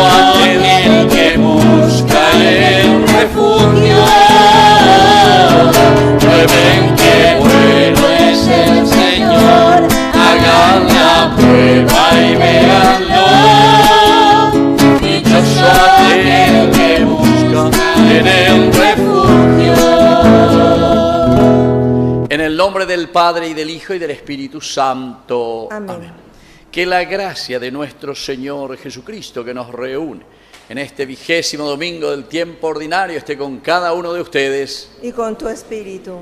aquel que busca el refugio. Prueben que bueno es el Señor, hagan la prueba y véanlo. Dichoso aquel que busca en el refugio. En el nombre del Padre, y del Hijo, y del Espíritu Santo. Amén. Amén. Que la gracia de nuestro Señor Jesucristo, que nos reúne en este 20º domingo del tiempo ordinario, esté con cada uno de ustedes. Y con tu espíritu.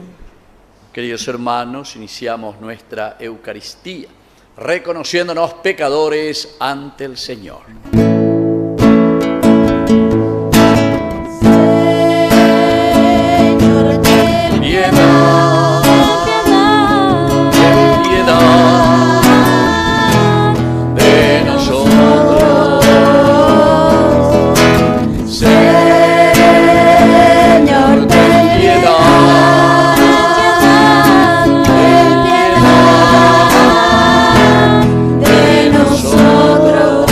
Queridos hermanos, iniciamos nuestra Eucaristía, reconociéndonos pecadores ante el Señor. Señor, ten Piedad, ten piedad de nosotros. Señor, ten piedad, ten piedad de nosotros.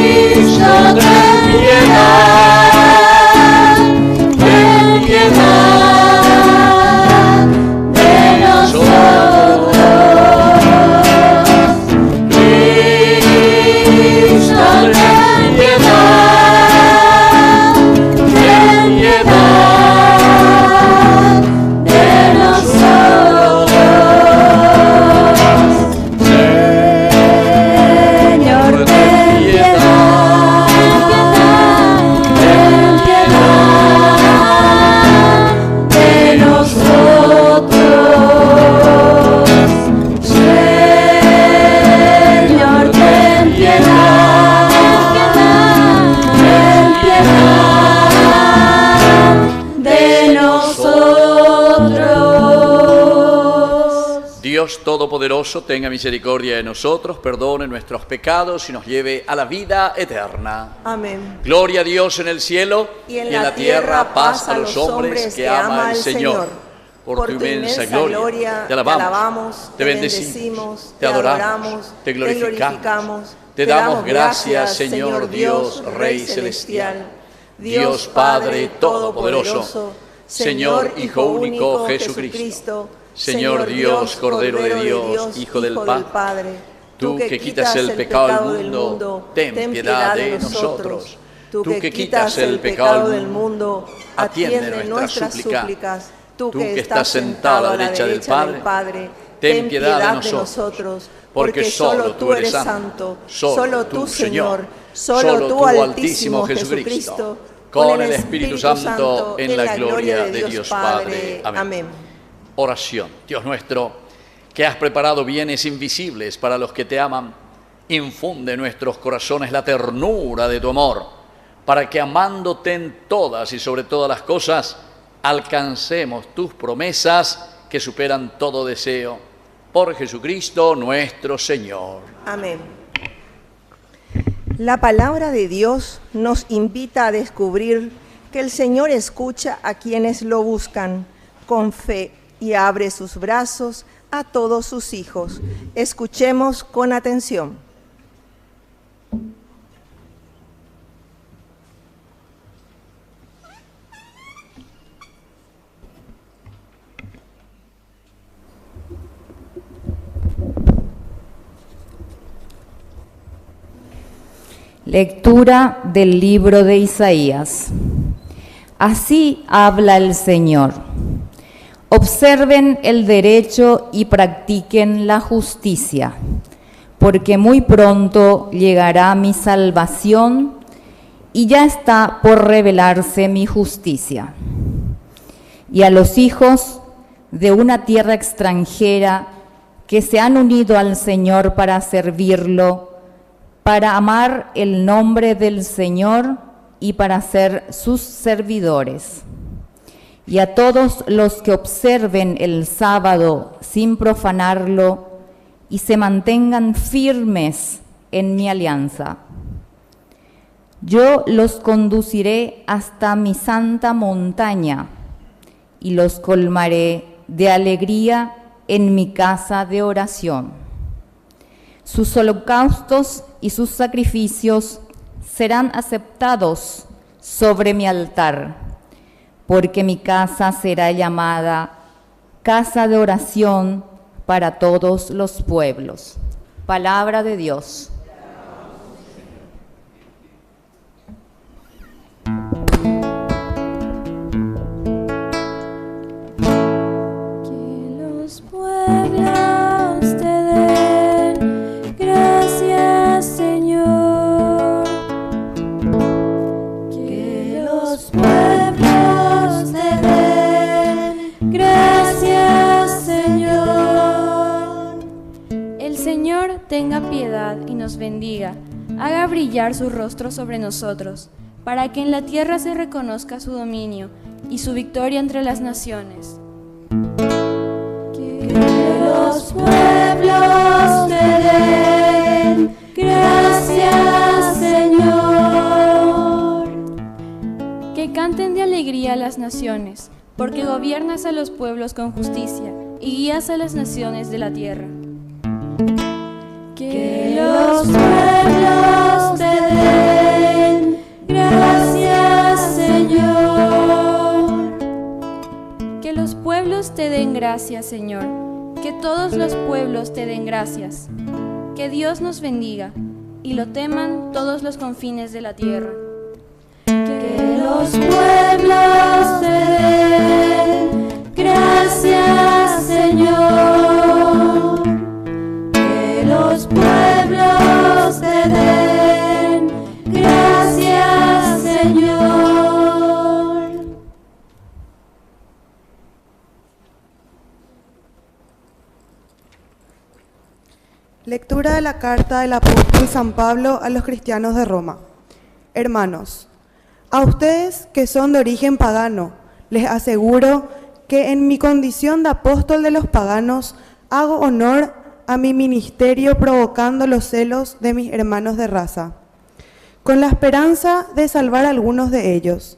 Cristo, ten piedad, ten piedad de nosotros. Cristo, ten piedad, ten piedad de nosotros. Señor, ten piedad, ten piedad de nosotros. Señor, ten piedad de nosotros. Dios Todopoderoso, tenga misericordia de nosotros, perdone nuestros pecados y nos lleve a la vida eterna. Amén. Gloria a Dios en el cielo Y en la tierra paz a los hombres que ama el Señor. Por tu inmensa gloria, te alabamos, te bendecimos, te adoramos, te glorificamos. Te damos gracias, Señor Dios, Rey celestial, Dios Padre Todopoderoso, Señor Hijo único Jesucristo, Señor Dios, Cordero de Dios, Hijo del Padre. Tú que quitas el pecado del mundo, ten piedad de nosotros. Tú que quitas el pecado del mundo, atiende nuestras súplicas. Tú que estás sentado a la derecha del Padre, ten piedad de nosotros, porque solo tú eres santo, solo tú, Señor, solo tú, Altísimo Jesucristo, con el Espíritu Santo, en la gloria de Dios Padre. Amén. Oración. Dios nuestro, que has preparado bienes invisibles para los que te aman, infunde en nuestros corazones la ternura de tu amor, para que amándote en todas y sobre todas las cosas, alcancemos tus promesas que superan todo deseo. Por Jesucristo nuestro Señor. Amén. La palabra de Dios nos invita a descubrir que el Señor escucha a quienes lo buscan con fe y abre sus brazos a todos sus hijos. Escuchemos con atención. Lectura del libro de Isaías. Así habla el Señor. Observen el derecho y practiquen la justicia, porque muy pronto llegará mi salvación y ya está por revelarse mi justicia. Y a los hijos de una tierra extranjera que se han unido al Señor para servirlo, para amar el nombre del Señor y para ser sus servidores. Y a todos los que observen el sábado sin profanarlo y se mantengan firmes en mi alianza. Yo los conduciré hasta mi santa montaña y los colmaré de alegría en mi casa de oración. Sus holocaustos y sus sacrificios serán aceptados sobre mi altar, porque mi casa será llamada casa de oración para todos los pueblos. Palabra de Dios. Que los pueblos te den gracias, Señor. Que los pueblos te den gracias, Señor. El Señor tenga piedad y nos bendiga, haga brillar su rostro sobre nosotros, para que en la tierra se reconozca su dominio y su victoria entre las naciones. Que los pueblos te den gracias, Señor. Que canten de alegría las naciones, porque gobiernas a los pueblos con justicia y guías a las naciones de la tierra. Que los pueblos te den gracias, Señor. Que los pueblos te den gracias, Señor. Que todos los pueblos te den gracias. Que Dios nos bendiga y lo teman todos los confines de la tierra. Que los pueblos te den gracias, Señor. Que los pueblos te den gracias, Señor. Lectura de la carta del apóstol San Pablo a los cristianos de Roma. Hermanos, a ustedes que son de origen pagano, les aseguro que en mi condición de apóstol de los paganos hago honor a mi ministerio provocando los celos de mis hermanos de raza, con la esperanza de salvar a algunos de ellos,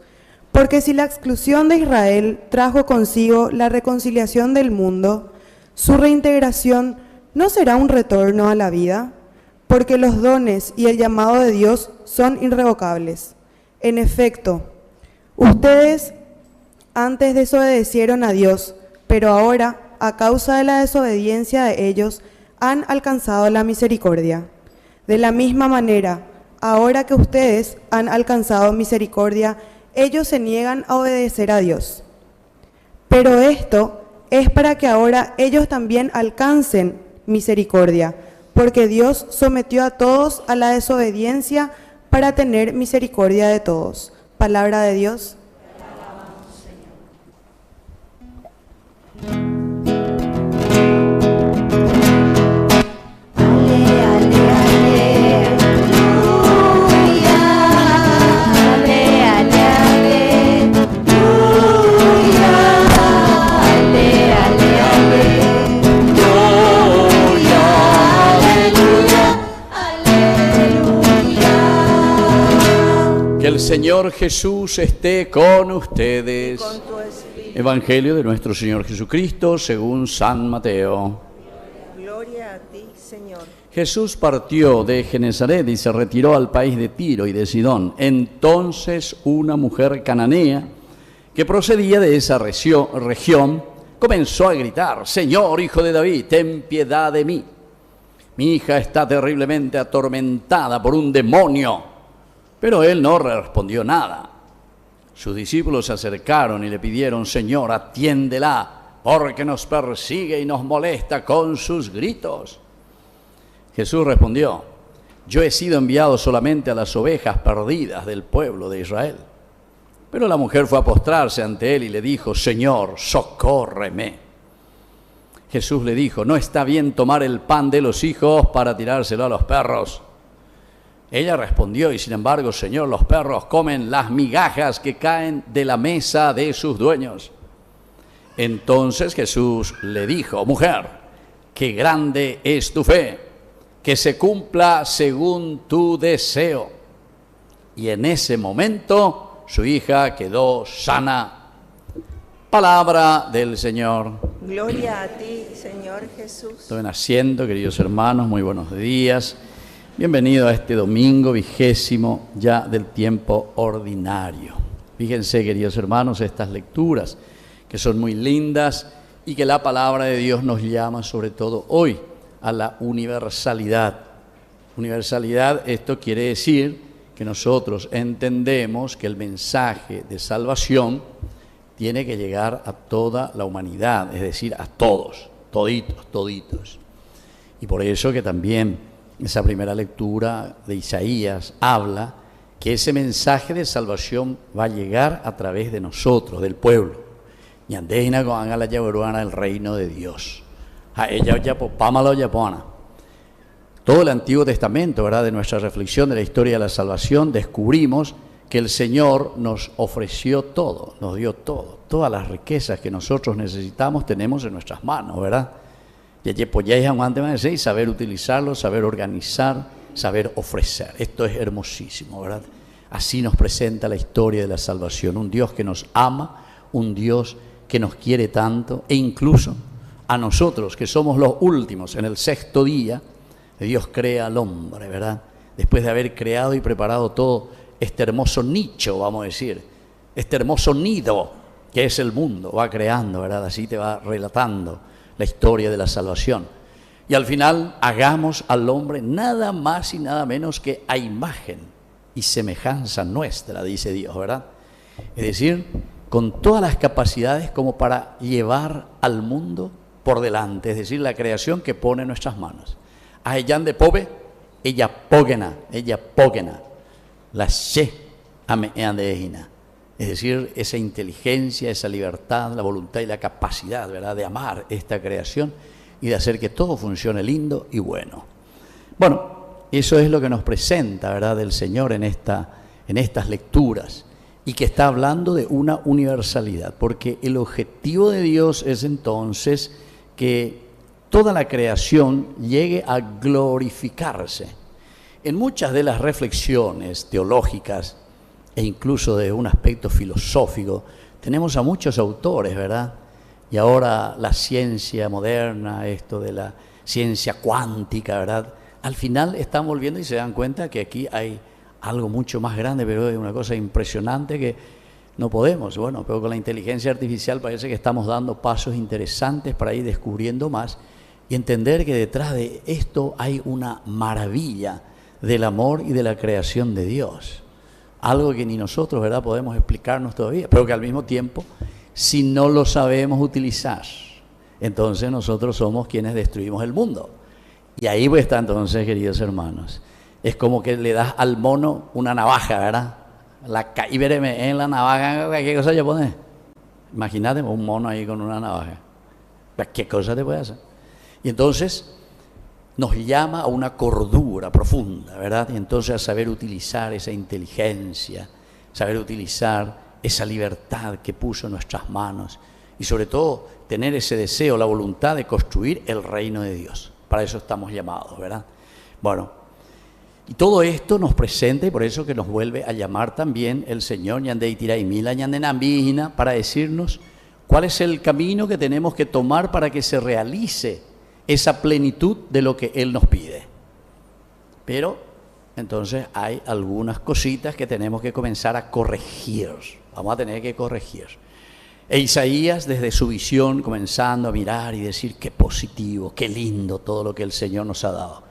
porque si la exclusión de Israel trajo consigo la reconciliación del mundo, su reintegración ¿no será un retorno a la vida? Porque los dones y el llamado de Dios son irrevocables. En efecto, ustedes antes desobedecieron a Dios, pero ahora, a causa de la desobediencia de ellos, han alcanzado la misericordia. De la misma manera, ahora que ustedes han alcanzado misericordia, ellos se niegan a obedecer a Dios. Pero esto es para que ahora ellos también alcancen misericordia, porque Dios sometió a todos a la desobediencia para tener misericordia de todos. Palabra de Dios. Que el Señor Jesús esté con ustedes. Con tu espíritu. Evangelio de nuestro Señor Jesucristo según San Mateo. Gloria a ti, Señor. Jesús partió de Genezaret y se retiró al país de Tiro y de Sidón. Entonces una mujer cananea que procedía de esa región comenzó a gritar: Señor, Hijo de David, ten piedad de mí. Mi hija está terriblemente atormentada por un demonio. Pero él no respondió nada. Sus discípulos se acercaron y le pidieron: Señor, atiéndela, porque nos persigue y nos molesta con sus gritos. Jesús respondió: Yo he sido enviado solamente a las ovejas perdidas del pueblo de Israel. Pero la mujer fue a postrarse ante él y le dijo: Señor, socórreme. Jesús le dijo: No está bien tomar el pan de los hijos para tirárselo a los perros. Ella respondió: Y sin embargo, Señor, los perros comen las migajas que caen de la mesa de sus dueños. Entonces Jesús le dijo: Mujer, qué grande es tu fe, que se cumpla según tu deseo. Y en ese momento su hija quedó sana. Palabra del Señor. Gloria a ti, Señor Jesús. Tomen asiento, queridos hermanos, muy buenos días. Bienvenido a este domingo 20º ya del tiempo ordinario. Fíjense, queridos hermanos, estas lecturas que son muy lindas y que la palabra de Dios nos llama sobre todo hoy a la universalidad. Universalidad, esto quiere decir que nosotros entendemos que el mensaje de salvación tiene que llegar a toda la humanidad, es decir, a todos, toditos. Y por eso que también esa primera lectura de Isaías habla que ese mensaje de salvación va a llegar a través de nosotros, del pueblo. Y andejina con la yaburuana el reino de Dios. A ella ya pámalo yapona. Todo el Antiguo Testamento, ¿verdad? De nuestra reflexión de la historia de la salvación, descubrimos que el Señor nos ofreció todo, nos dio todo. Todas las riquezas que nosotros necesitamos tenemos en nuestras manos, ¿verdad? Y saber utilizarlo, saber organizar, saber ofrecer. Esto es hermosísimo, ¿verdad? Así nos presenta la historia de la salvación. Un Dios que nos ama, un Dios que nos quiere tanto, e incluso a nosotros, que somos los últimos, en el 6º día, Dios crea al hombre, ¿verdad? Después de haber creado y preparado todo este hermoso nicho, vamos a decir, este hermoso nido que es el mundo, va creando, ¿verdad? Así te va relatando la historia de la salvación. Y al final hagamos al hombre nada más y nada menos que a imagen y semejanza nuestra, dice Dios, ¿verdad? Es decir, con todas las capacidades como para llevar al mundo por delante, es decir, la creación que pone en nuestras manos. A ella de pobe, ella pógena, la she andejina. Es decir, esa inteligencia, esa libertad, la voluntad y la capacidad, ¿verdad?, de amar esta creación y de hacer que todo funcione lindo y bueno. Bueno, eso es lo que nos presenta, ¿verdad?, del Señor en estas lecturas, y que está hablando de una universalidad, porque el objetivo de Dios es entonces que toda la creación llegue a glorificarse. En muchas de las reflexiones teológicas e incluso de un aspecto filosófico, tenemos a muchos autores, ¿verdad? Y ahora la ciencia moderna, esto de la ciencia cuántica, ¿verdad? Al final están volviendo y se dan cuenta que aquí hay algo mucho más grande, pero es una cosa impresionante que no podemos. Bueno, pero con la inteligencia artificial parece que estamos dando pasos interesantes para ir descubriendo más y entender que detrás de esto hay una maravilla del amor y de la creación de Dios. Algo que ni nosotros, ¿verdad?, podemos explicarnos todavía, pero que al mismo tiempo, si no lo sabemos utilizar, entonces nosotros somos quienes destruimos el mundo. Y ahí pues está entonces, queridos hermanos, es como que le das al mono una navaja, ¿verdad? Y vereme en la navaja, ¿qué cosa ya pones? Imagínate un mono ahí con una navaja. ¿Qué cosa te puede hacer? Y entonces nos llama a una cordura profunda, ¿verdad? Y entonces a saber utilizar esa inteligencia, saber utilizar esa libertad que puso en nuestras manos y sobre todo tener ese deseo, la voluntad de construir el reino de Dios. Para eso estamos llamados, ¿verdad? Bueno, y todo esto nos presenta y por eso que nos vuelve a llamar también el Señor para decirnos cuál es el camino que tenemos que tomar para que se realice esa plenitud de lo que Él nos pide. Pero entonces hay algunas cositas que tenemos que comenzar a corregir. Vamos a tener que corregir. E Isaías, desde su visión, comenzando a mirar y decir qué positivo, qué lindo todo lo que el Señor nos ha dado.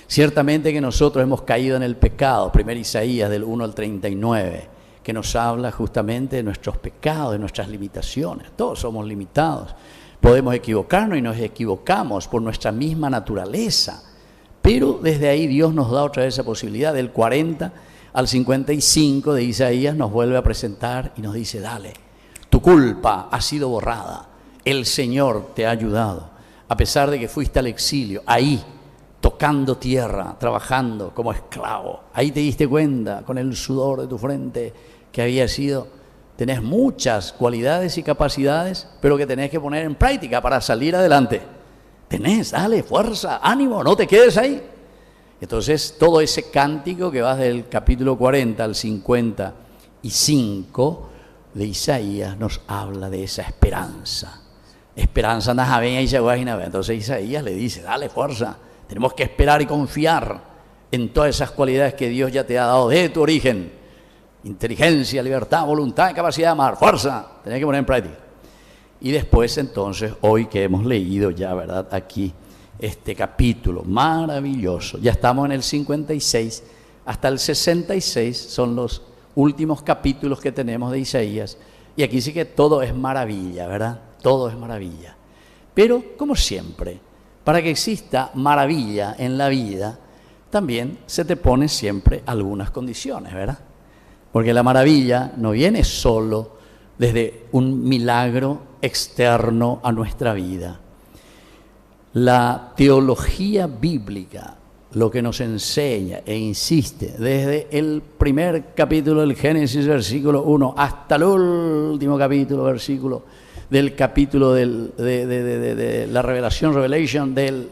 Ciertamente que nosotros hemos caído en el pecado. 1 Isaías del 1 al 39, que nos habla justamente de nuestros pecados, de nuestras limitaciones. Todos somos limitados. Podemos equivocarnos y nos equivocamos por nuestra misma naturaleza, pero desde ahí Dios nos da otra vez esa posibilidad. Del 40 al 55 de Isaías nos vuelve a presentar y nos dice, dale, tu culpa ha sido borrada, el Señor te ha ayudado, a pesar de que fuiste al exilio, ahí, tocando tierra, trabajando como esclavo, ahí te diste cuenta con el sudor de tu frente que había sido. Tenés muchas cualidades y capacidades, pero que tenés que poner en práctica para salir adelante. Tenés, dale, fuerza, ánimo, no te quedes ahí. Entonces, todo ese cántico que va del capítulo 40 al 55 de Isaías nos habla de esa esperanza, Esperanza najabeña y chaguajina. Entonces Isaías le dice, dale fuerza, tenemos que esperar y confiar en todas esas cualidades que Dios ya te ha dado de tu origen. Inteligencia, libertad, voluntad, capacidad de amar, fuerza, tenés que poner en práctica. Y después entonces, hoy que hemos leído ya, ¿verdad? Aquí este capítulo maravilloso, ya estamos en el 56, hasta el 66 son los últimos capítulos que tenemos de Isaías, y aquí sí que todo es maravilla, ¿verdad? Todo es maravilla. Pero, como siempre, para que exista maravilla en la vida, también se te ponen siempre algunas condiciones, ¿verdad? Porque la maravilla no viene solo desde un milagro externo a nuestra vida. La teología bíblica lo que nos enseña e insiste desde el primer capítulo del Génesis, versículo 1, hasta el último capítulo, versículo del capítulo de la Revelation del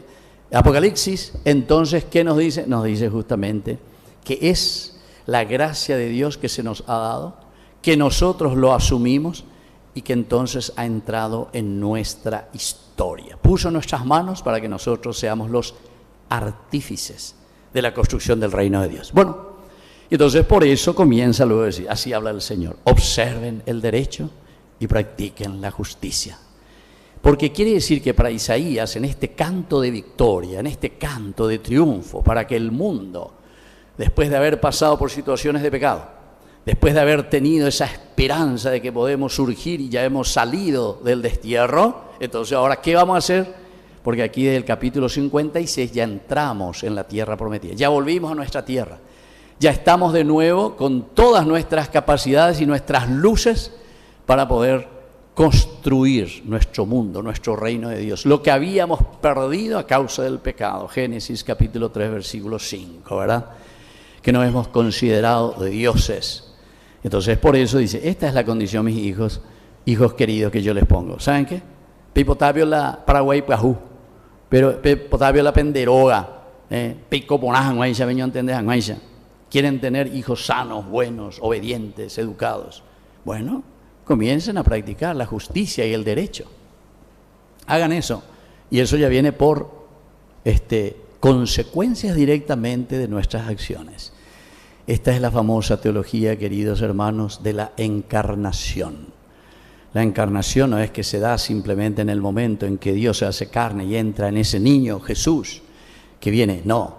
Apocalipsis, entonces, ¿qué nos dice? Nos dice justamente que es la gracia de Dios que se nos ha dado, que nosotros lo asumimos y que entonces ha entrado en nuestra historia. Puso en nuestras manos para que nosotros seamos los artífices de la construcción del reino de Dios. Bueno, entonces por eso comienza luego a decir, así habla el Señor, observen el derecho y practiquen la justicia. Porque quiere decir que para Isaías, en este canto de victoria, en este canto de triunfo, para que el mundo, después de haber pasado por situaciones de pecado, después de haber tenido esa esperanza de que podemos surgir y ya hemos salido del destierro, entonces ahora, ¿qué vamos a hacer? Porque aquí del capítulo 56 ya entramos en la tierra prometida, ya volvimos a nuestra tierra, ya estamos de nuevo con todas nuestras capacidades y nuestras luces para poder construir nuestro mundo, nuestro reino de Dios, lo que habíamos perdido a causa del pecado. Génesis capítulo 3, versículo 5, ¿verdad? Que nos hemos considerado de dioses. Entonces por eso dice, esta es la condición, mis hijos queridos, que yo les pongo. ¿Saben qué? Pipotapio la Paraguay Pajú, pero Pipotapio la Penderoga, Pico Ponajan, Guaycha, Beñón Tendejan, Guaycha. Quieren tener hijos sanos, buenos, obedientes, educados. Bueno, comiencen a practicar la justicia y el derecho. Hagan eso. Y eso ya viene por consecuencias directamente de nuestras acciones. Esta es la famosa teología, queridos hermanos, de la encarnación. La encarnación no es que se da simplemente en el momento en que Dios se hace carne y entra en ese niño, Jesús, que viene. No,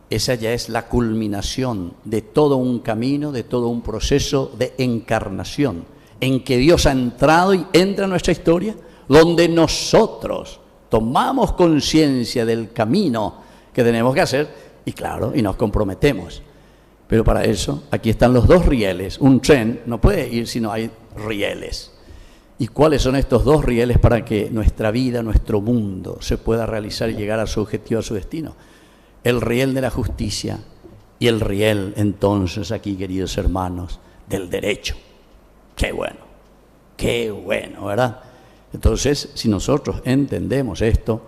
esa ya es la culminación de todo un camino, de todo un proceso de encarnación, en que Dios ha entrado y entra en nuestra historia, donde nosotros tomamos conciencia del camino que tenemos que hacer y claro, y nos comprometemos. Pero para eso, aquí están los dos rieles. Un tren no puede ir si no hay rieles. ¿Y cuáles son estos dos rieles para que nuestra vida, nuestro mundo, se pueda realizar y llegar a su objetivo, a su destino? El riel de la justicia y el riel, entonces, aquí, queridos hermanos, del derecho. Qué bueno, ¿verdad? Entonces, si nosotros entendemos esto,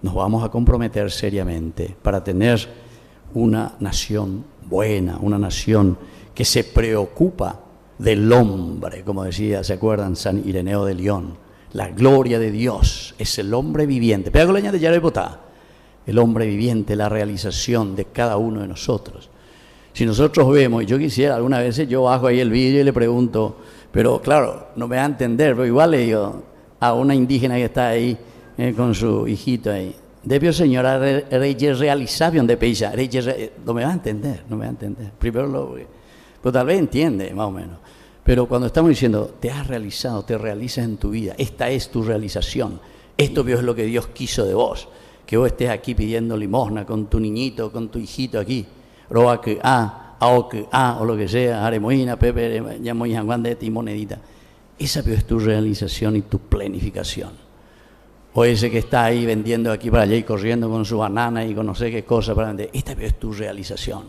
nos vamos a comprometer seriamente para tener una nación buena, una nación que se preocupa del hombre, como decía, ¿se acuerdan? San Ireneo de León. La gloria de Dios es el hombre viviente. El hombre viviente, la realización de cada uno de nosotros. Si nosotros vemos, y yo quisiera, algunas veces yo bajo ahí el vídeo y le pregunto, pero claro, no me va a entender, pero igual le digo a una indígena que está ahí con su hijito ahí, Debio señora reyes realización de peisa, no me va a entender, Primero pues tal vez entiende, más o menos. Pero cuando estamos diciendo, te has realizado, te realizas en tu vida, esta es tu realización, esto es lo que Dios quiso de vos, que vos estés aquí pidiendo limosna con tu niñito, con tu hijito aquí, roba que o lo que sea, aremoina, pepe, yamoina, guandete y monedita. Esa es tu realización y tu planificación. O ese que está ahí vendiendo aquí para allá y corriendo con su banana y con no sé qué cosa para vender. Esta es tu realización.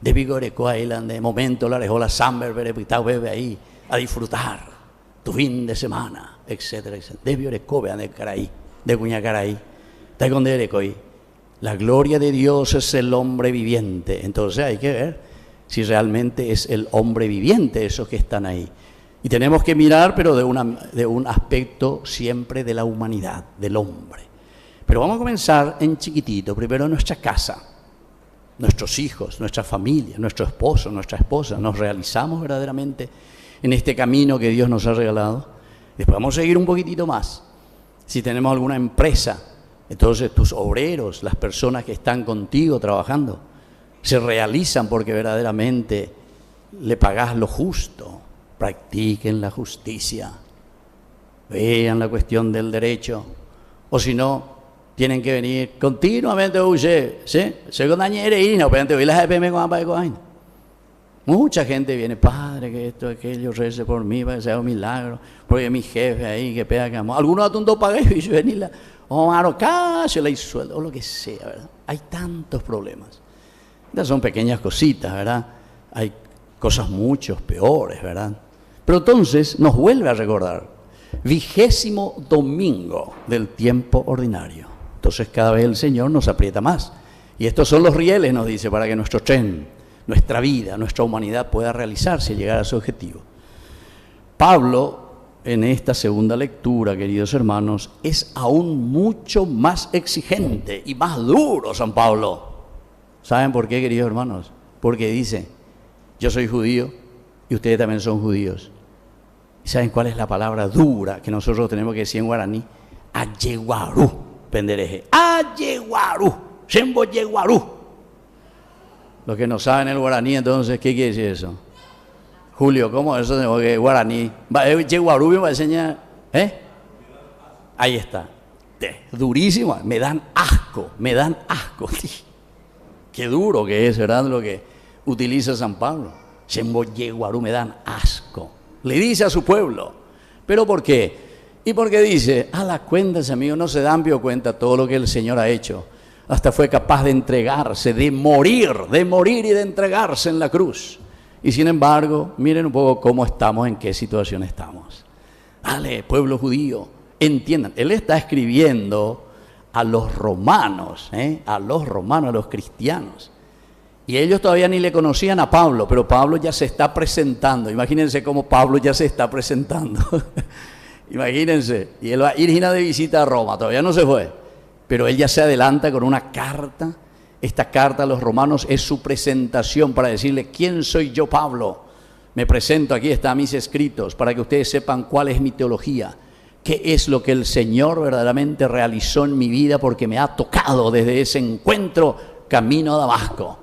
De vigore coailan, de momento la rejola samber, bebe ahí a disfrutar tu fin de semana, etcétera, etcétera. De vigore cobe de caraí, de cuñacaraí, de condere coi. La gloria de Dios es el hombre viviente. Entonces hay que ver si realmente es el hombre viviente esos que están ahí. Y tenemos que mirar, pero de un aspecto siempre de la humanidad, del hombre. Pero vamos a comenzar en chiquitito, primero en nuestra casa, nuestros hijos, nuestra familia, nuestro esposo, nuestra esposa. ¿Nos realizamos verdaderamente en este camino que Dios nos ha regalado? Después vamos a seguir un poquitito más. Si tenemos alguna empresa, entonces tus obreros, las personas que están contigo trabajando, se realizan porque verdaderamente le pagás lo justo. Practiquen la justicia, vean la cuestión del derecho, o si no, tienen que venir continuamente a usted, ¿sí? Mucha gente viene, padre, que esto, aquello, rece por mí, para que sea un milagro, porque mi jefe ahí, que pega que amo. Algunos atundos pagué y yo venía, o maro, casi le hizo sueldo, o lo que sea, ¿verdad? Hay tantos problemas. Estas son pequeñas cositas, ¿verdad? Hay cosas mucho peores, ¿verdad? Pero entonces nos vuelve a recordar, 20º domingo del tiempo ordinario. Entonces cada vez el Señor nos aprieta más. Y estos son los rieles, nos dice, para que nuestro tren, nuestra vida, nuestra humanidad pueda realizarse y llegar a su objetivo. Pablo, en esta segunda lectura, queridos hermanos, es aún mucho más exigente y más duro San Pablo. ¿Saben por qué, queridos hermanos? Porque dice, yo soy judío y ustedes también son judíos. ¿Y saben cuál es la palabra dura que nosotros tenemos que decir en guaraní? Ayeguarú, pendereje. Ayeguarú, sembo yeguarú. Los que no saben el guaraní, entonces, ¿qué quiere decir eso? Julio, ¿cómo es eso de guaraní? Yeguarú me va a enseñar, ¿eh? Ahí está. Durísimo, me dan asco. Qué duro que es, ¿verdad? Lo que utiliza San Pablo. Sembo yeguarú, me dan asco. Le dice a su pueblo. ¿Pero por qué? Y porque dice, a las cuentas, amigos, no se dan cuenta todo lo que el Señor ha hecho. Hasta fue capaz de entregarse, de morir y de entregarse en la cruz. Y sin embargo, miren un poco cómo estamos, en qué situación estamos. Dale, pueblo judío, entiendan. Él está escribiendo a los romanos, a los cristianos. Y ellos todavía ni le conocían a Pablo, pero Pablo ya se está presentando. Imagínense cómo Pablo ya se está presentando. Imagínense. Y él va a ir de visita a Roma, todavía no se fue. Pero él ya se adelanta con una carta. Esta carta a los romanos es su presentación para decirle, ¿quién soy yo, Pablo? Me presento, aquí están mis escritos, para que ustedes sepan cuál es mi teología. ¿Qué es lo que el Señor verdaderamente realizó en mi vida? Porque me ha tocado desde ese encuentro camino a Damasco.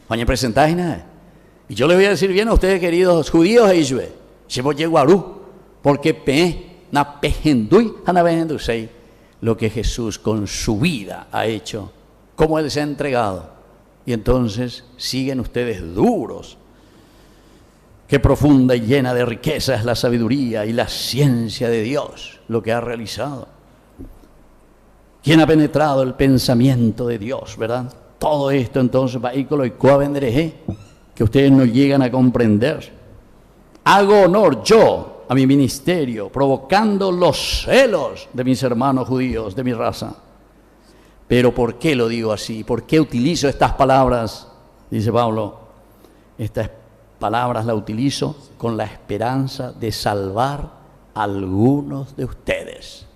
Mañana presentáis nada. Y yo les voy a decir bien a ustedes, queridos judíos, llevo yeguarú, porque lo que Jesús con su vida ha hecho, cómo Él se ha entregado. Y entonces siguen ustedes duros. Qué profunda y llena de riqueza es la sabiduría y la ciencia de Dios, lo que ha realizado. ¿Quién ha penetrado el pensamiento de Dios, verdad? Todo esto entonces, que ustedes no llegan a comprender. Hago honor yo a mi ministerio, provocando los celos de mis hermanos judíos, de mi raza. Pero ¿por qué lo digo así? ¿Por qué utilizo estas palabras? Dice Pablo, estas palabras las utilizo con la esperanza de salvar a algunos de ustedes.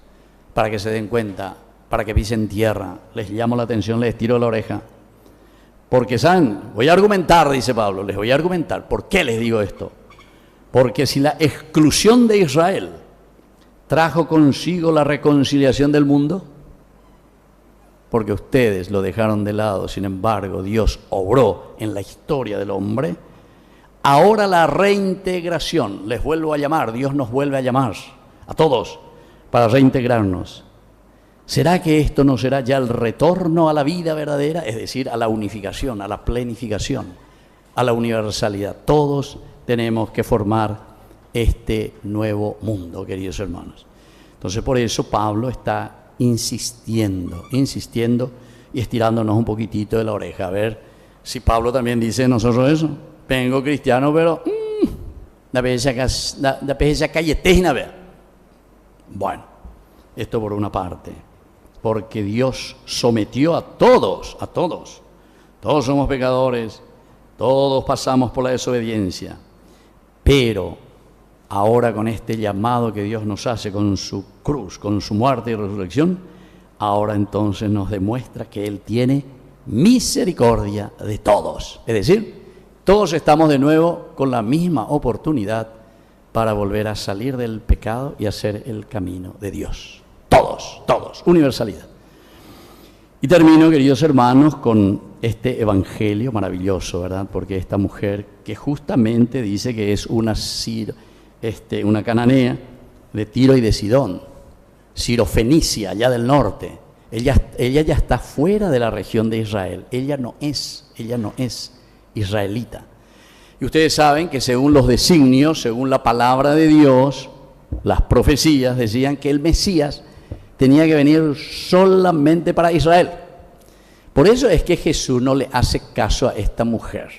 Para que se den cuenta, para que pisen tierra, les llamo la atención, les tiro la oreja. Porque, ¿saben? Voy a argumentar, dice Pablo, les voy a argumentar. ¿Por qué les digo esto? Porque si la exclusión de Israel trajo consigo la reconciliación del mundo, porque ustedes lo dejaron de lado, sin embargo, Dios obró en la historia del hombre, ahora la reintegración, les vuelvo a llamar, Dios nos vuelve a llamar a todos para reintegrarnos. ¿Será que esto no será ya el retorno a la vida verdadera? Es decir, a la unificación, a la plenificación, a la universalidad. Todos tenemos que formar este nuevo mundo, queridos hermanos. Entonces, por eso Pablo está insistiendo y estirándonos un poquitito de la oreja. A ver si Pablo también dice nosotros eso. Vengo cristiano, pero bueno, esto por una parte. Porque Dios sometió a todos. Todos somos pecadores, todos pasamos por la desobediencia. Pero ahora con este llamado que Dios nos hace con su cruz, con su muerte y resurrección, ahora entonces nos demuestra que Él tiene misericordia de todos. Es decir, todos estamos de nuevo con la misma oportunidad para volver a salir del pecado y hacer el camino de Dios. Todos, universalidad. Y termino, queridos hermanos, con este evangelio maravilloso, ¿verdad? Porque esta mujer que justamente dice que es una cananea de Tiro y de Sidón, Sirofenicia, allá del norte. Ella ya está fuera de la región de Israel. Ella no es israelita. Y ustedes saben que según los designios, según la palabra de Dios, las profecías decían que el Mesías tenía que venir solamente para Israel. Por eso es que Jesús no le hace caso a esta mujer.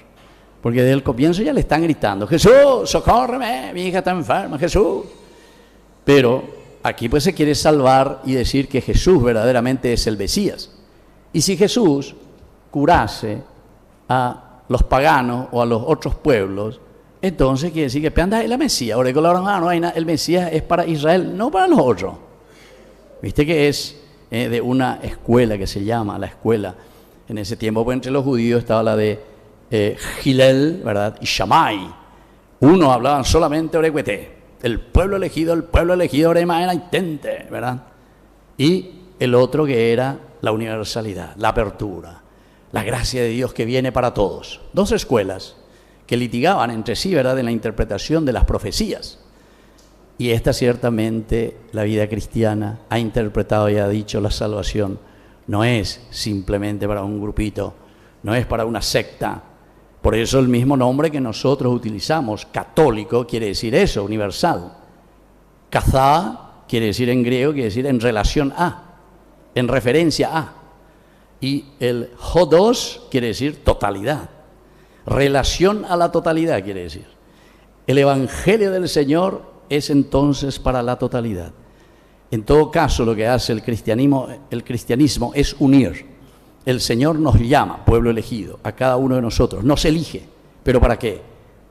Porque desde el comienzo ya le están gritando: Jesús, socórreme, mi hija está enferma, Jesús. Pero aquí pues se quiere salvar y decir que Jesús verdaderamente es el Mesías. Y si Jesús curase a los paganos o a los otros pueblos, entonces quiere decir que peanda es la Mesías. Ahora el Mesías es para Israel, no para los otros. Viste que es de una escuela que se llama la escuela. En ese tiempo pues, entre los judíos estaba la de Gilel, ¿verdad? Y Shammai. Unos hablaban solamente orecuete, el pueblo elegido, orema intente, ¿verdad? Y el otro que era la universalidad, la apertura, la gracia de Dios que viene para todos. Dos escuelas que litigaban entre sí, ¿verdad?, en la interpretación de las profecías. Y esta ciertamente, la vida cristiana, ha interpretado y ha dicho: la salvación no es simplemente para un grupito, no es para una secta. Por eso el mismo nombre que nosotros utilizamos, católico, quiere decir eso, universal. Kazá quiere decir en griego, quiere decir en relación a, en referencia a. Y el Hodos quiere decir totalidad. Relación a la totalidad quiere decir. El Evangelio del Señor es entonces para la totalidad. En todo caso, lo que hace el cristianismo es unir. El Señor nos llama, pueblo elegido, a cada uno de nosotros. Nos elige. ¿Pero para qué?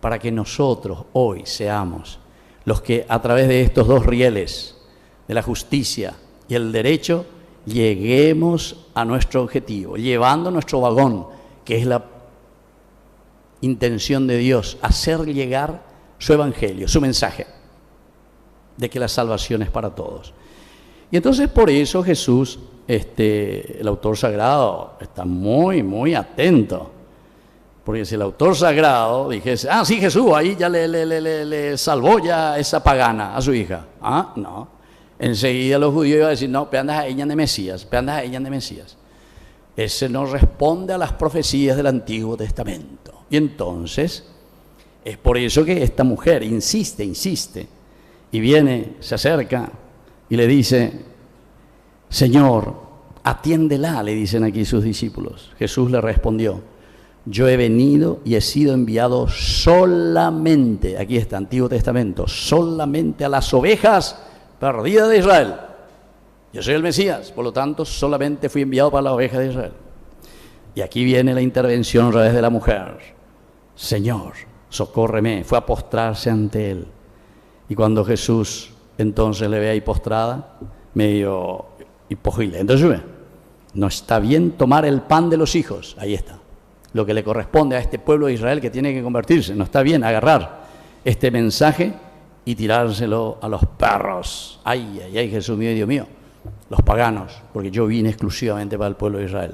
Para que nosotros hoy seamos los que a través de estos dos rieles, de la justicia y el derecho, lleguemos a nuestro objetivo, llevando nuestro vagón, que es la intención de Dios, hacer llegar su evangelio, su mensaje, de que la salvación es para todos. Y entonces por eso Jesús, el autor sagrado, está muy, muy atento. Porque si el autor sagrado dijese: sí, Jesús, ahí ya le salvó ya esa pagana a su hija. No. Enseguida los judíos iban a decir: no, peandas a ella de Mesías, Ese no responde a las profecías del Antiguo Testamento. Y entonces, es por eso que esta mujer insiste, y viene, se acerca y le dice: Señor, atiéndela, le dicen aquí sus discípulos. Jesús le respondió: yo he venido y he sido enviado solamente, aquí está, Antiguo Testamento, solamente a las ovejas perdidas de Israel. Yo soy el Mesías, por lo tanto, solamente fui enviado para las ovejas de Israel. Y aquí viene la intervención a través de la mujer: Señor, socórreme. Fue a postrarse ante Él. Y cuando Jesús entonces le ve ahí postrada, medio hipojile. Entonces, no está bien tomar el pan de los hijos. Ahí está. Lo que le corresponde a este pueblo de Israel que tiene que convertirse. No está bien agarrar este mensaje y tirárselo a los perros. Ay, Jesús mío y Dios mío. Los paganos, porque yo vine exclusivamente para el pueblo de Israel.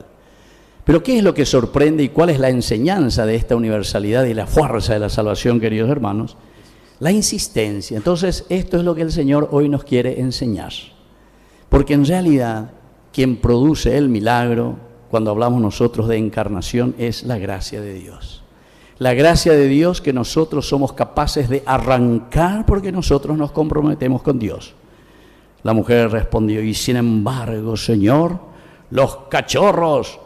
Pero ¿qué es lo que sorprende y cuál es la enseñanza de esta universalidad y la fuerza de la salvación, queridos hermanos? La insistencia. Entonces, esto es lo que el Señor hoy nos quiere enseñar. Porque en realidad, quien produce el milagro, cuando hablamos nosotros de encarnación, es la gracia de Dios. La gracia de Dios que nosotros somos capaces de arrancar porque nosotros nos comprometemos con Dios. La mujer respondió: y sin embargo, Señor, los cachorros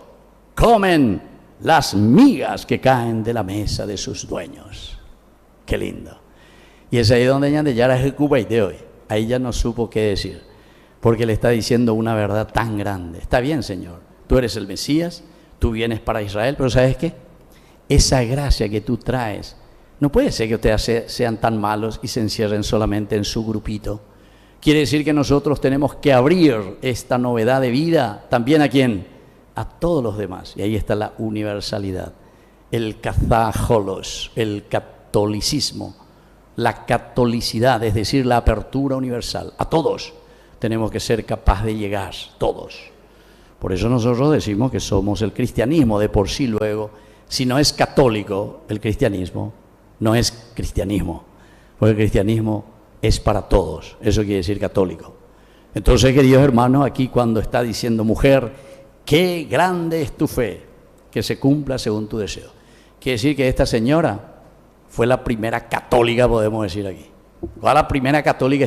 comen las migas que caen de la mesa de sus dueños. Qué lindo. Y es ahí donde ella ya era el de hoy. Ahí ya no supo qué decir, porque le está diciendo una verdad tan grande. Está bien, Señor, tú eres el Mesías, tú vienes para Israel, pero ¿sabes qué? Esa gracia que tú traes No puede ser que ustedes sean tan malos y se encierren solamente en su grupito. Quiere decir que nosotros tenemos que abrir esta novedad de vida también ¿a quién? A todos los demás. Y ahí está la universalidad, el katholos, el catolicismo, la catolicidad, es decir, la apertura universal. A todos tenemos que ser capaces de llegar, todos. Por eso nosotros decimos que somos el cristianismo de por sí. Luego, si no es católico el cristianismo, no es cristianismo, porque el cristianismo es para todos. Eso quiere decir católico. Entonces, queridos hermanos, aquí cuando está diciendo mujer, qué grande es tu fe, que se cumpla según tu deseo. Quiere decir que esta señora fue la primera católica, podemos decir aquí. ¿Cuál es la primera católica?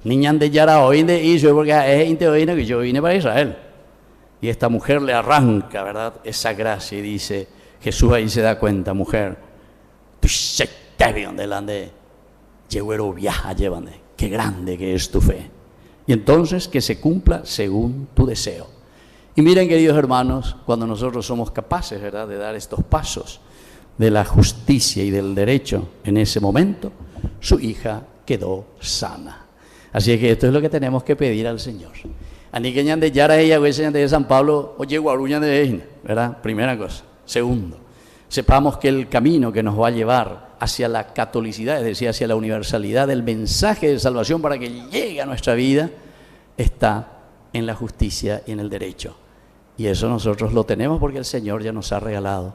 Niña de Yara hoy de Israel, porque es que yo vine para Israel. Y esta mujer le arranca, ¿verdad?, esa gracia y dice, Jesús ahí se da cuenta, mujer, qué grande que es tu fe. Y entonces que se cumpla según tu deseo. Y miren, queridos hermanos, cuando nosotros somos capaces, ¿verdad?, de dar estos pasos de la justicia y del derecho, en ese momento, su hija quedó sana. Así es que esto es lo que tenemos que pedir al Señor. Aniqueñan de Yara ella, de San Pablo, oye, guaruñan de ella, ¿verdad? Primera cosa. Segundo, sepamos que el camino que nos va a llevar hacia la catolicidad, es decir, hacia la universalidad del mensaje de salvación para que llegue a nuestra vida, está en la justicia y en el derecho. Y eso nosotros lo tenemos porque el Señor ya nos ha regalado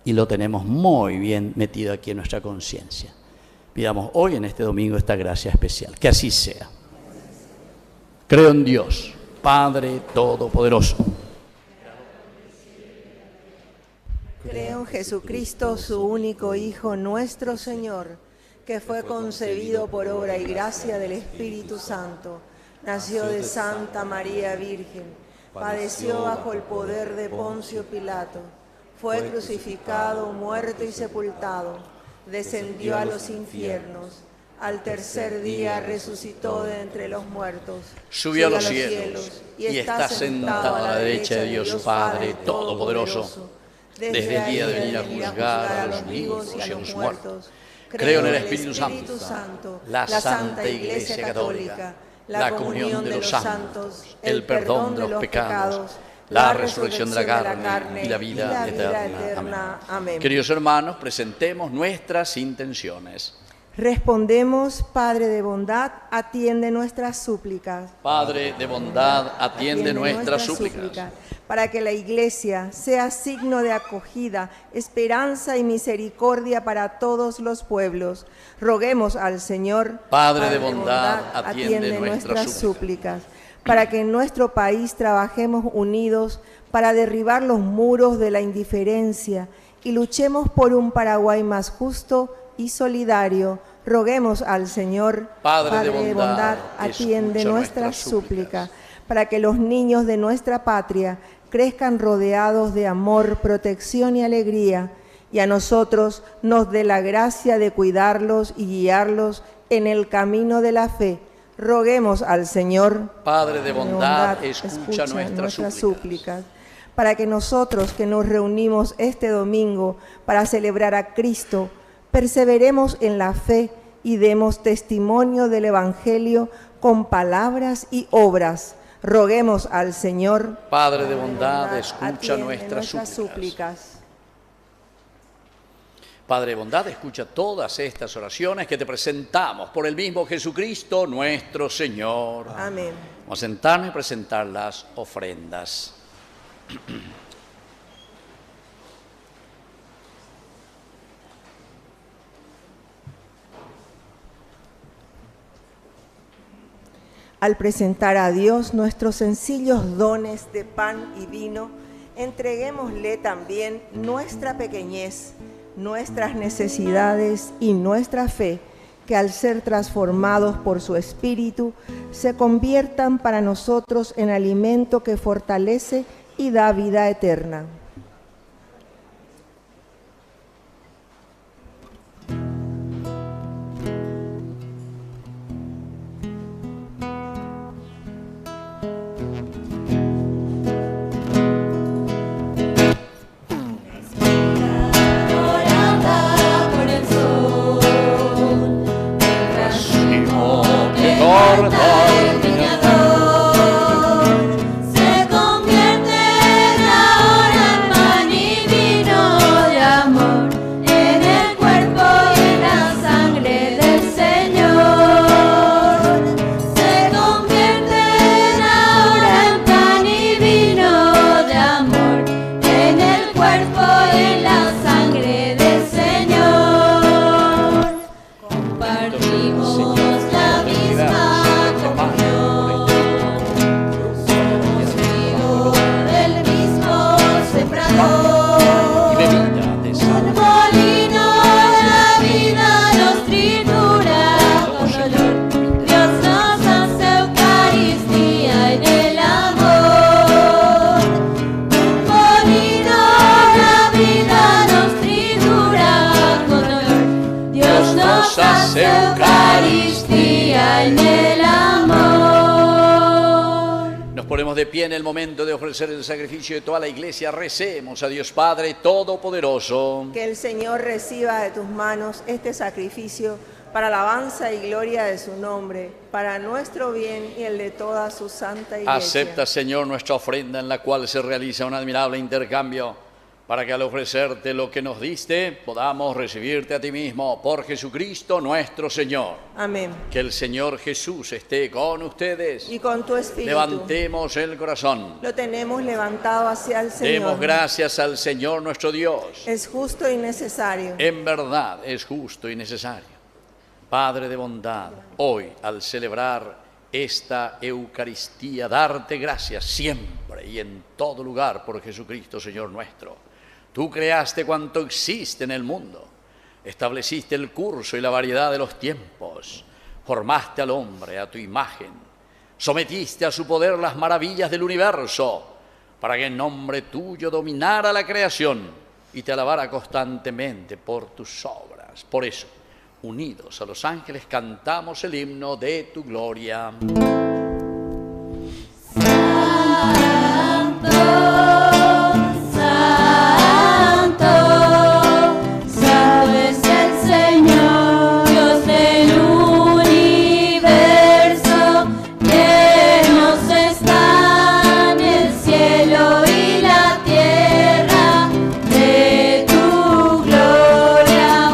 y lo tenemos muy bien metido aquí en nuestra conciencia. Pidamos hoy en este domingo esta gracia especial. Que así sea. Creo en Dios, Padre Todopoderoso. Creo en Jesucristo, su único Hijo, nuestro Señor, que fue concebido por obra y gracia del Espíritu Santo. Nació de Santa María Virgen, padeció bajo el poder de Poncio Pilato, fue crucificado, muerto y sepultado, descendió a los infiernos, al tercer día resucitó de entre los muertos, subió a los cielos y está sentado a la derecha de Dios Padre Todopoderoso, desde el día de venir a juzgar a los vivos y a los muertos. Creo en el Espíritu Santo, la Santa Iglesia Católica, la comunión de los santos, el perdón de los pecados, la resurrección de la carne y la vida eterna. Amén. Queridos hermanos, presentemos nuestras intenciones. Respondemos, Padre de bondad, atiende nuestras súplicas. Padre de bondad, atiende nuestras súplicas. Para que la Iglesia sea signo de acogida, esperanza y misericordia para todos los pueblos, roguemos al Señor, Padre de bondad, atiende nuestras súplicas. Para que en nuestro país trabajemos unidos para derribar los muros de la indiferencia y luchemos por un Paraguay más justo y solidario, roguemos al Señor, Padre de bondad, atiende nuestras súplicas. Para que los niños de nuestra patria crezcan rodeados de amor, protección y alegría, y a nosotros nos dé la gracia de cuidarlos y guiarlos en el camino de la fe. Roguemos al Señor, Padre de bondad, escucha nuestras súplicas. Para que nosotros que nos reunimos este domingo para celebrar a Cristo, perseveremos en la fe y demos testimonio del Evangelio con palabras y obras. Roguemos al Señor, Padre de bondad, escucha nuestras súplicas. Padre de bondad, escucha todas estas oraciones que te presentamos por el mismo Jesucristo nuestro Señor. Amén. Vamos a sentarnos y presentar las ofrendas. Al presentar a Dios nuestros sencillos dones de pan y vino, entreguémosle también nuestra pequeñez, nuestras necesidades y nuestra fe, que al ser transformados por su Espíritu, se conviertan para nosotros en alimento que fortalece y da vida eterna. Por el sol. Eucaristía en el amor. Nos ponemos de pie en el momento de ofrecer el sacrificio de toda la iglesia. Recemos a Dios Padre Todopoderoso. Que el Señor reciba de tus manos este sacrificio para alabanza y gloria de su nombre, para nuestro bien y el de toda su santa iglesia. Acepta, Señor, nuestra ofrenda en la cual se realiza un admirable intercambio, para que al ofrecerte lo que nos diste, podamos recibirte a ti mismo, por Jesucristo nuestro Señor. Amén. Que el Señor Jesús esté con ustedes. Y con tu espíritu. Levantemos el corazón. Lo tenemos levantado hacia el Señor. Demos gracias al Señor nuestro Dios. Es justo y necesario. En verdad es justo y necesario. Padre de bondad, hoy al celebrar esta Eucaristía, darte gracias siempre y en todo lugar por Jesucristo, Señor nuestro. Tú creaste cuanto existe en el mundo, estableciste el curso y la variedad de los tiempos, formaste al hombre a tu imagen, sometiste a su poder las maravillas del universo, para que en nombre tuyo dominara la creación y te alabara constantemente por tus obras. Por eso, unidos a los ángeles, cantamos el himno de tu gloria. Santo, Santo, Santo es el Señor, Dios del universo, llenos están el cielo y la tierra de tu gloria.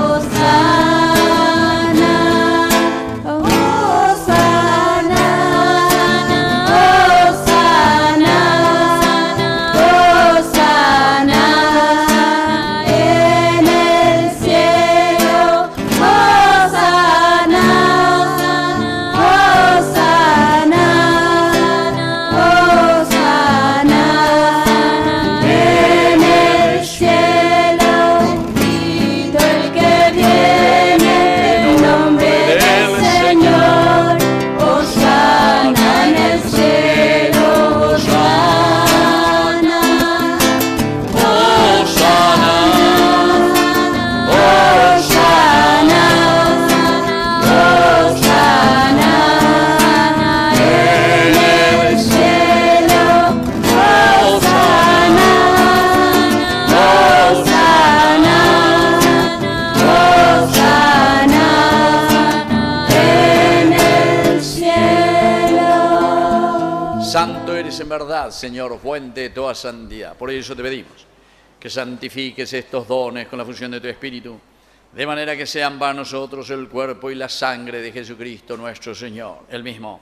En verdad, Señor, fuente de toda santidad. Por eso te pedimos que santifiques estos dones con la fusión de tu Espíritu, de manera que sean para nosotros el cuerpo y la sangre de Jesucristo nuestro Señor. Él mismo,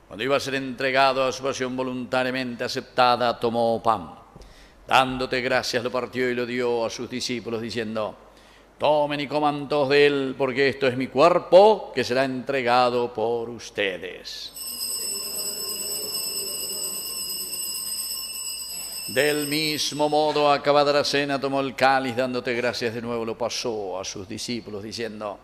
cuando iba a ser entregado a su pasión voluntariamente aceptada, tomó pan. Dándote gracias, lo partió y lo dio a sus discípulos, diciendo: tomen y coman todos de él, porque esto es mi cuerpo, que será entregado por ustedes. Del mismo modo, acabada la cena, tomó el cáliz, dándote gracias de nuevo, lo pasó a sus discípulos, diciendo: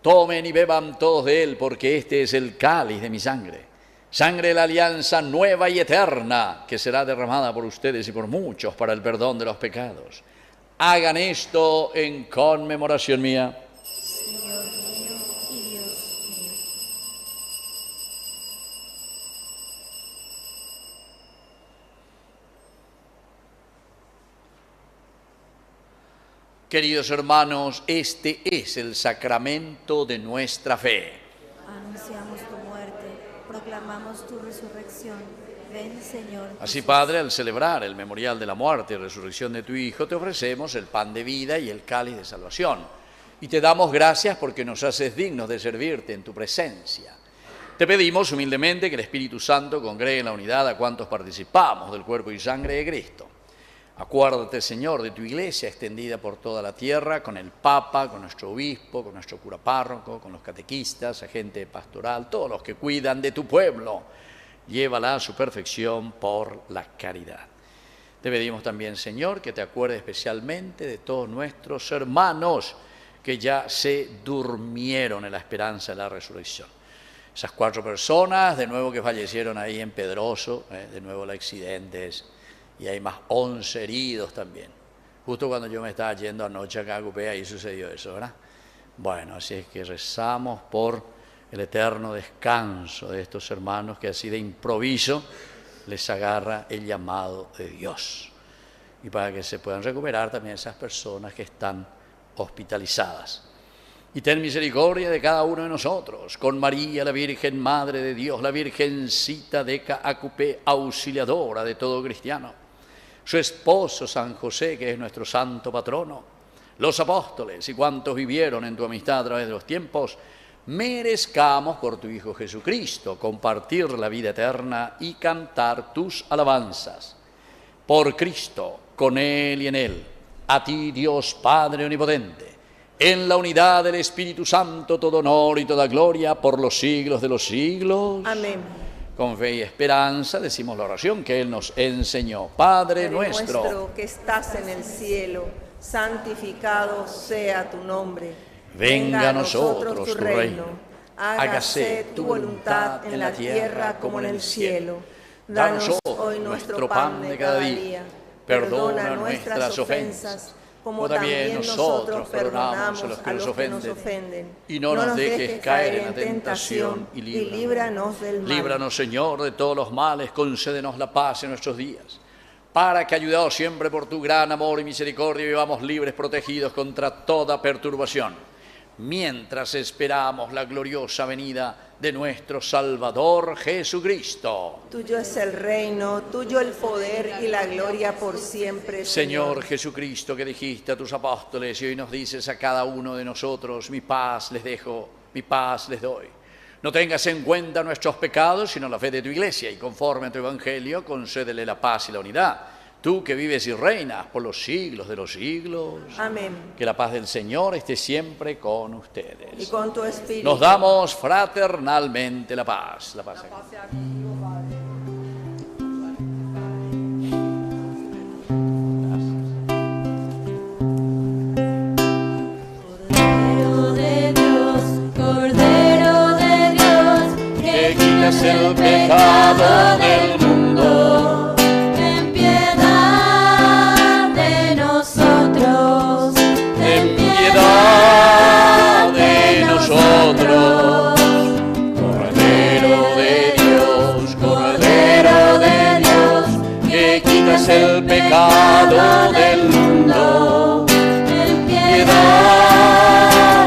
tomen y beban todos de él, porque este es el cáliz de mi sangre, sangre de la alianza nueva y eterna, que será derramada por ustedes y por muchos para el perdón de los pecados. Hagan esto en conmemoración mía. Señor mío y Dios mío. Queridos hermanos, este es el sacramento de nuestra fe. Anunciamos tu muerte, proclamamos tu resurrección. Ven, Señor. Así, Padre, al celebrar el memorial de la muerte y resurrección de tu Hijo, te ofrecemos el pan de vida y el cáliz de salvación. Y te damos gracias porque nos haces dignos de servirte en tu presencia. Te pedimos humildemente que el Espíritu Santo congregue en la unidad a cuantos participamos del cuerpo y sangre de Cristo. Acuérdate, Señor, de tu iglesia extendida por toda la tierra, con el Papa, con nuestro obispo, con nuestro cura párroco, con los catequistas, agente pastoral, todos los que cuidan de tu pueblo. Llévala a su perfección por la caridad. Te pedimos también, Señor, que te acuerdes especialmente de todos nuestros hermanos que ya se durmieron en la esperanza de la resurrección. Esas 4 personas, de nuevo, que fallecieron ahí en Pedroso, de nuevo el accidente y hay más 11 heridos también. Justo cuando yo me estaba yendo anoche acá a Cupé, ahí sucedió eso, ¿verdad? Bueno, así es que rezamos por el eterno descanso de estos hermanos que así de improviso les agarra el llamado de Dios. Y para que se puedan recuperar también esas personas que están hospitalizadas. Y ten misericordia de cada uno de nosotros, con María, la Virgen Madre de Dios, la Virgencita de Caacupé, auxiliadora de todo cristiano, su esposo San José, que es nuestro santo patrono, los apóstoles y cuantos vivieron en tu amistad a través de los tiempos, merezcamos por tu Hijo Jesucristo compartir la vida eterna y cantar tus alabanzas. Por Cristo, con Él y en Él, a ti Dios Padre Omnipotente, en la unidad del Espíritu Santo, todo honor y toda gloria por los siglos de los siglos. Amén. Con fe y esperanza decimos la oración que Él nos enseñó. Padre nuestro que estás en el cielo, santificado sea tu nombre. Venga a nosotros tu reino. Hágase tu voluntad en la tierra como en el cielo. Danos hoy nuestro pan de cada día. Perdona nuestras ofensas, como también nosotros perdonamos a los que nos ofenden. Y no nos dejes caer en la tentación y líbranos del mal. Líbranos, Señor, de todos los males, concédenos la paz en nuestros días, para que, ayudados siempre por tu gran amor y misericordia, vivamos libres, protegidos contra toda perturbación, mientras esperamos la gloriosa venida de nuestro Salvador Jesucristo. Tuyo es el reino, tuyo el poder y la gloria por siempre, Señor Jesucristo, que dijiste a tus apóstoles y hoy nos dices a cada uno de nosotros: mi paz les dejo, mi paz les doy. No tengas en cuenta nuestros pecados, sino la fe de tu Iglesia, y conforme a tu Evangelio, concédele la paz y la unidad. Tú que vives y reinas por los siglos de los siglos. Amén. Que la paz del Señor esté siempre con ustedes. Y con tu espíritu. Nos damos fraternalmente la paz. La paz aquí. Cordero de Dios, que quitas el pecado del mundo. El pecado del mundo, ten piedad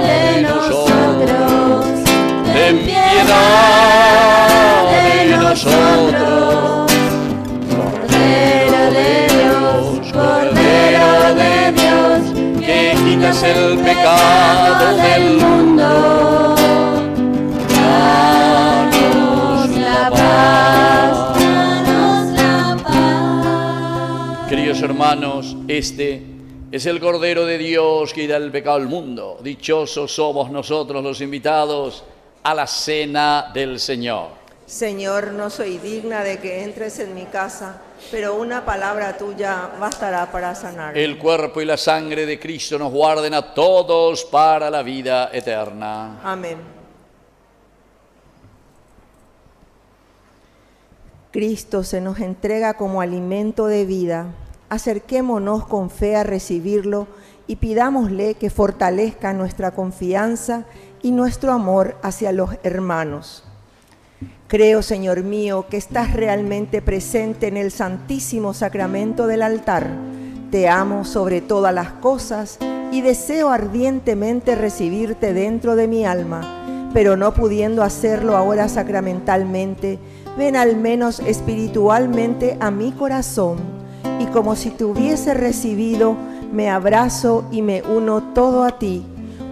de nosotros, ten piedad de nosotros. Cordero de Dios, que quitas el pecado del mundo, danos la paz. Queridos hermanos, este es el Cordero de Dios que quita el pecado del mundo. Dichosos somos nosotros los invitados a la cena del Señor. Señor, no soy digna de que entres en mi casa, pero una palabra tuya bastará para sanar. El cuerpo y la sangre de Cristo nos guarden a todos para la vida eterna. Amén. Cristo se nos entrega como alimento de vida. Acerquémonos con fe a recibirlo y pidámosle que fortalezca nuestra confianza y nuestro amor hacia los hermanos. Creo, Señor mío, que estás realmente presente en el santísimo sacramento del altar. Te amo sobre todas las cosas y deseo ardientemente recibirte dentro de mi alma, pero no pudiendo hacerlo ahora sacramentalmente, ven al menos espiritualmente a mi corazón, y como si te hubiese recibido, me abrazo y me uno todo a ti.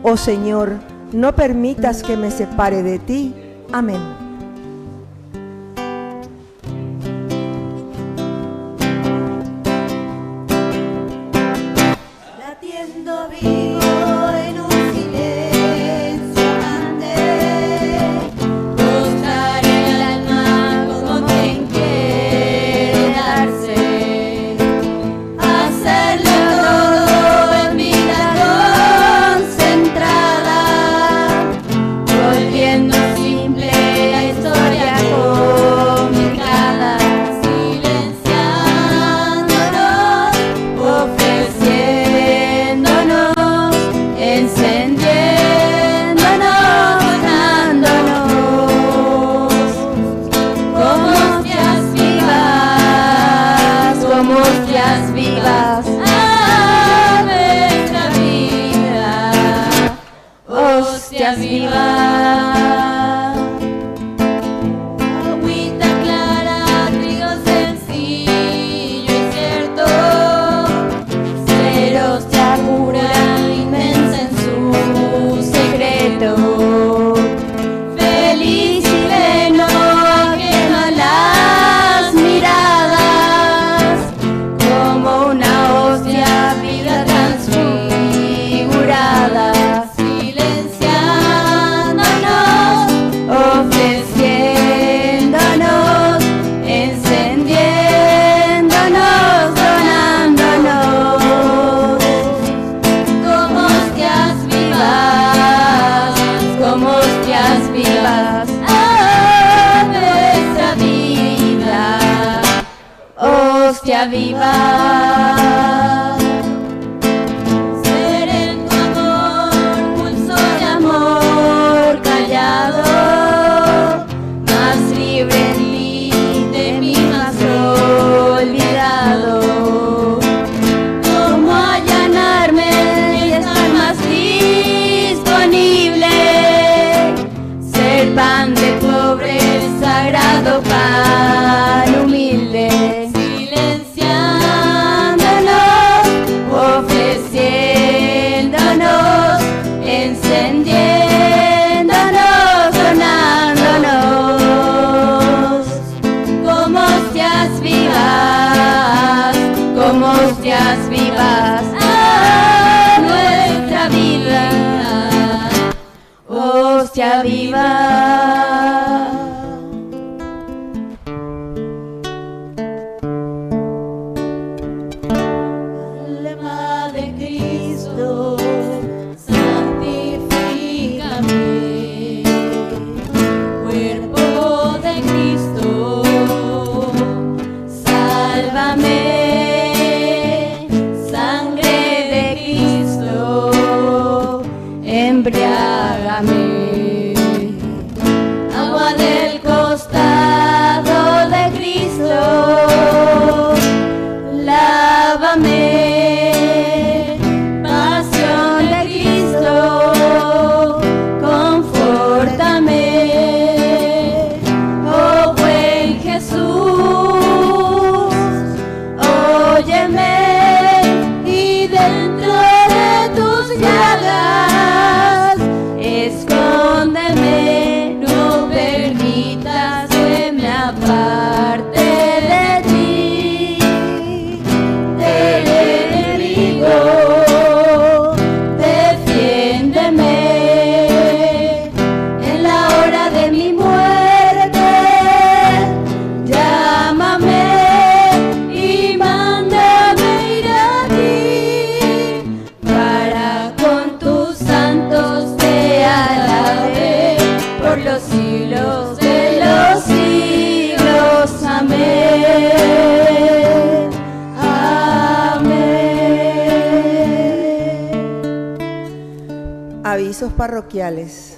Oh Señor, no permitas que me separe de ti. Amén. Latiendo vivo en un silencio grande, mostraré el alma como quien quiere darse, hacerlo todo en vida concentrada, volviendo simple la hostias vivas. Agüita clara, trigo sencillo y cierto, ser hostia pura, inmensa en su secreto. Feliz y pleno quema las miradas, como una hostia vida transfigurada, silenciándonos, ofreciéndonos, encendiéndonos, donándonos, como hostias vivas, como hostias vivas a nuestra vida, hostia viva. Ser en tu amor, pulso de amor callado, más libre en mí, de mí más olvidado. Cómo allanarme y estar más disponible, ser pan de pobre, sagrado pan humilde, silenciándonos, ofreciéndonos, encendiéndonos, donándonos, como hostias vivas, como hostias vivas a nuestra vida, hostia viva. Alma de Cristo, santifícame. Cuerpo de Cristo, sálvame. Sangre de Cristo, embriágame. Agua del costado de Cristo, lávame. Pasión de Cristo, confórtame. Oh buen Jesús, óyeme, y dentro de tus llagas escóndeme, no permitas que me aparte de ti, del enemigo, defiéndeme en la hora de mi muerte, llámame y mándame ir a ti, para con tus santos te alabe por los siglos de los siglos. Amén. Amén. Avisos parroquiales.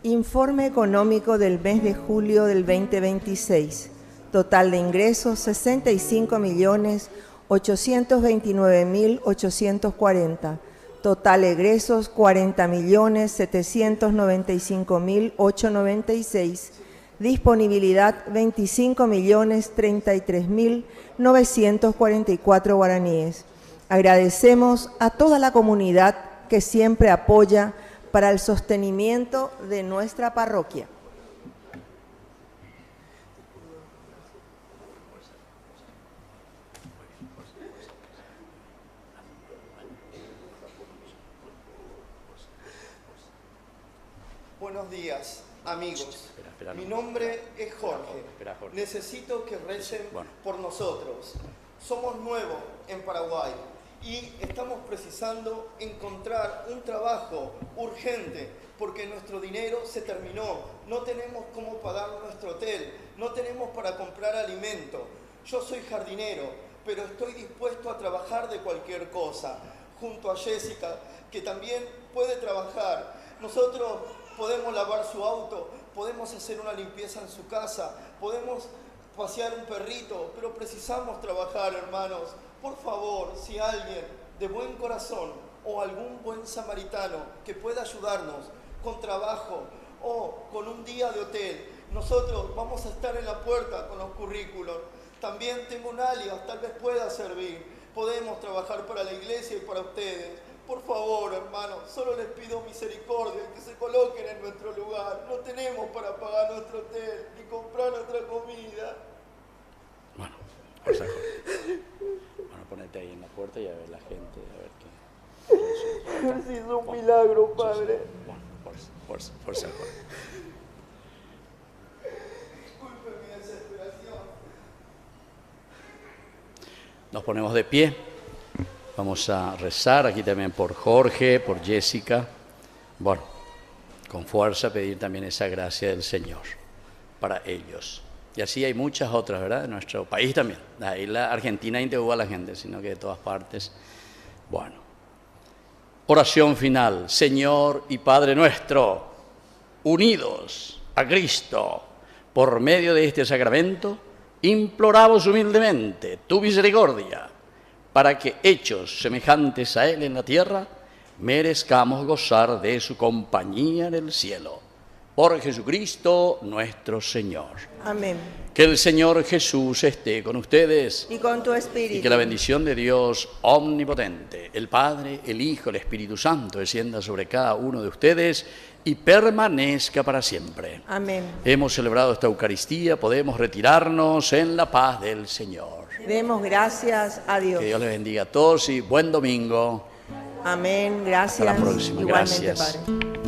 Informe económico del mes de julio del 2026. Total de ingresos 65.829.840. Total egresos 40.795.896. Disponibilidad 25.033.944 guaraníes. Agradecemos a toda la comunidad que siempre apoya para el sostenimiento de nuestra parroquia. Buenos días, amigos. Mi nombre es Jorge. Necesito que recen por nosotros. Somos nuevos en Paraguay y estamos precisando encontrar un trabajo urgente porque nuestro dinero se terminó. No tenemos cómo pagar nuestro hotel, no tenemos para comprar alimento. Yo soy jardinero, pero estoy dispuesto a trabajar de cualquier cosa, junto a Jessica, que también puede trabajar. Nosotros podemos lavar su auto, podemos hacer una limpieza en su casa, podemos pasear un perrito, pero precisamos trabajar, hermanos. Por favor, si alguien de buen corazón o algún buen samaritano que pueda ayudarnos, con trabajo o con un día de hotel. Nosotros vamos a estar en la puerta con los currículos. También tengo un alias, tal vez pueda servir. Podemos trabajar para la iglesia y para ustedes. Por favor, hermanos, solo les pido misericordia, que se coloquen en nuestro lugar. No tenemos para pagar nuestro hotel ni comprar nuestra comida. Bueno, fuerza, Jorge. Bueno, ponete ahí en la puerta y a ver la gente, a ver qué. Ha sido un milagro, Padre. Bueno, fuerza, Jorge. Disculpe mi desesperación. Nos ponemos de pie. Vamos a rezar aquí también por Jorge, por Jessica. Bueno, con fuerza pedir también esa gracia del Señor para ellos. Y así hay muchas otras, ¿verdad? En nuestro país también. Ahí la Argentina integró a la gente, sino que de todas partes. Bueno. Oración final. Señor y Padre nuestro, unidos a Cristo por medio de este sacramento, imploramos humildemente tu misericordia, para que, hechos semejantes a Él en la tierra, merezcamos gozar de su compañía en el cielo. Por Jesucristo nuestro Señor. Amén. Que el Señor Jesús esté con ustedes. Y con tu espíritu. Y que la bendición de Dios omnipotente, el Padre, el Hijo, el Espíritu Santo, descienda sobre cada uno de ustedes y permanezca para siempre. Amén. Hemos celebrado esta Eucaristía, podemos retirarnos en la paz del Señor. Demos gracias a Dios. Que Dios les bendiga a todos y buen domingo. Amén. Gracias. Hasta la próxima. Igualmente, Gracias. Padre.